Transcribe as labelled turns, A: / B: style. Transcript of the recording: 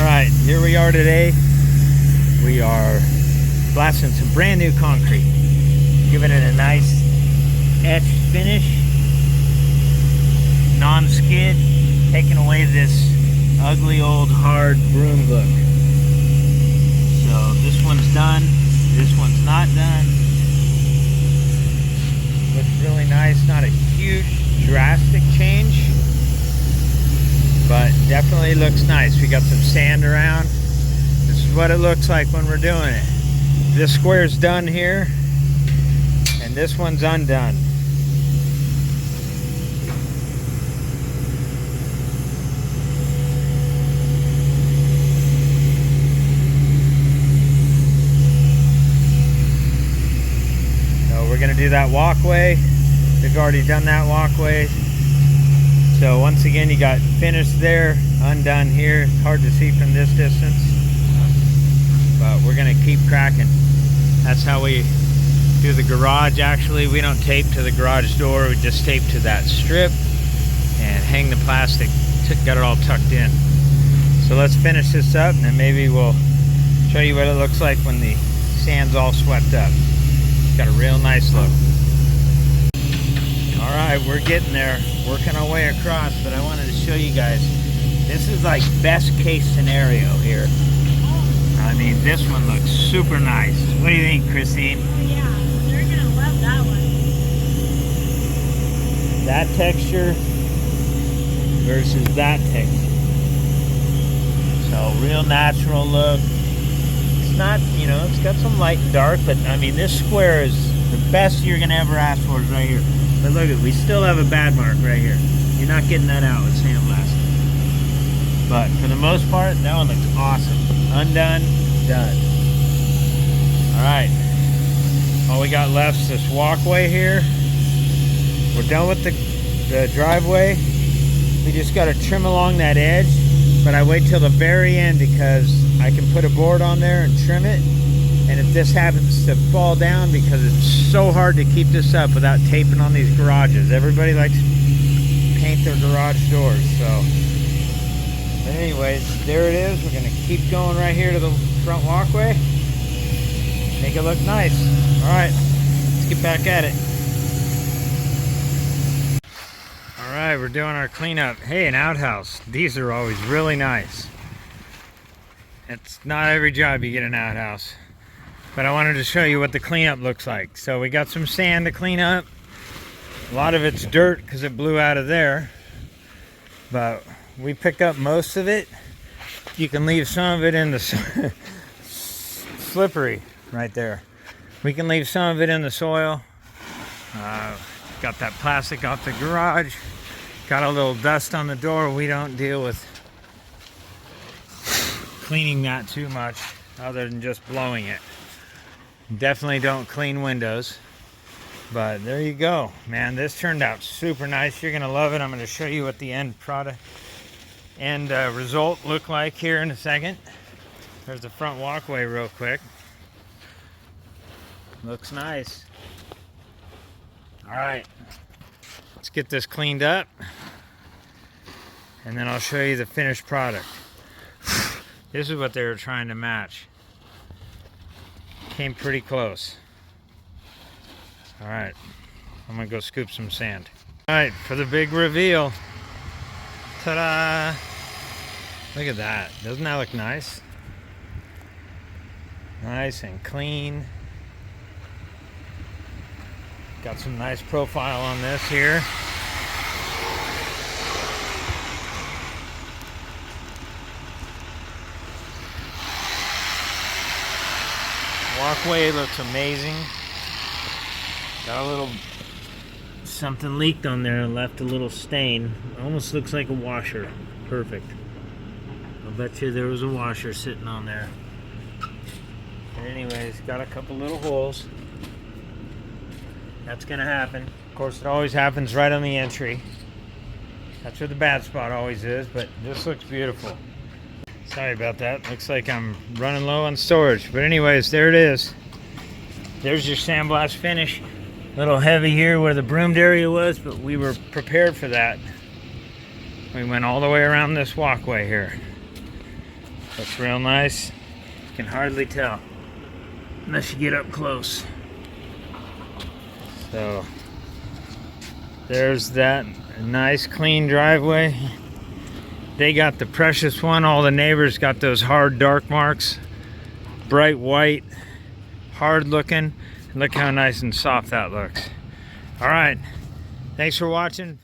A: Alright, here we are today. We are blasting some brand new concrete, giving it a nice etched finish, non-skid, taking away this ugly old hard broom look. So this one's done, this one's not done. Looks really nice, not a huge drastic change, but definitely looks nice. We got some sand around. This is what it looks like when we're doing it. This square's done here, and this one's undone. So we're gonna do that walkway. We've already done that walkway. So once again, you got finished there, undone here. Hard to see from this distance, but we're gonna keep cracking. That's how we do the garage. Actually, we don't tape to the garage door. We just tape to that strip and hang the plastic. Got it all tucked in. So let's finish this up, and then maybe we'll show you what it looks like when the sand's all swept up. It's got a real nice look. All right, we're getting there, working our way across, but I wanted to show you guys, this is like best case scenario here. I mean, this one looks super nice. What do you think, Christine?
B: Oh yeah, they're gonna love that one.
A: That texture versus that texture. So real natural look. It's not, you know, it's got some light and dark, but I mean, this square is the best you're gonna ever ask for is right here. But look at, we still have a bad mark right here. You're not getting that out with sandblasting. But for the most part, that one looks awesome. Undone, done. Alright. All we got left is this walkway here. We're done with the driveway. We just got to trim along that edge. But I wait till the very end because I can put a board on there and trim it. And if this happens to fall down, because it's so hard to keep this up without taping on these garages. Everybody likes to paint their garage doors, so. But anyways, there it is. We're gonna keep going right here to the front walkway. Make it look nice. All right, let's get back at it. All right, we're doing our cleanup. Hey, an outhouse. These are always really nice. It's not every job you get an outhouse. But I wanted to show you what the cleanup looks like. So we got some sand to clean up. A lot of it's dirt because it blew out of there. But we picked up most of it. You can leave some of it in the slippery right there. We can leave some of it in the soil. Got that plastic off the garage. Got a little dust on the door. We don't deal with cleaning that too much other than just blowing it. Definitely don't clean windows, but there you go, man. This turned out super nice. You're gonna love it. I'm gonna show you what the end product and result look like here in a second. There's the front walkway real quick. Looks nice. All right, let's get this cleaned up, and then I'll show you the finished product. This is what they were trying to match. Came pretty close. All right, I'm gonna go scoop some sand. All right, for the big reveal. Ta-da! Look at that. Doesn't that look nice? Nice and clean. Got some nice profile on this here. Walkway looks amazing. Got a little something leaked on there and left a little stain. Almost looks like a washer. Perfect. I'll bet you there was a washer sitting on there. But anyways, got a couple little holes. That's gonna happen. Of course, it always happens right on the entry. That's where the bad spot always is, but this looks beautiful. Sorry about that. Looks like I'm running low on storage. But anyways, there it is. There's your sandblast finish. A little heavy here where the broomed area was, but we were prepared for that. We went all the way around this walkway here. Looks real nice. You can hardly tell unless you get up close. So there's that nice clean driveway. They got the precious one. All the neighbors got those hard dark marks. Bright white, hard looking. Look how nice and soft that looks. All right, thanks for watching.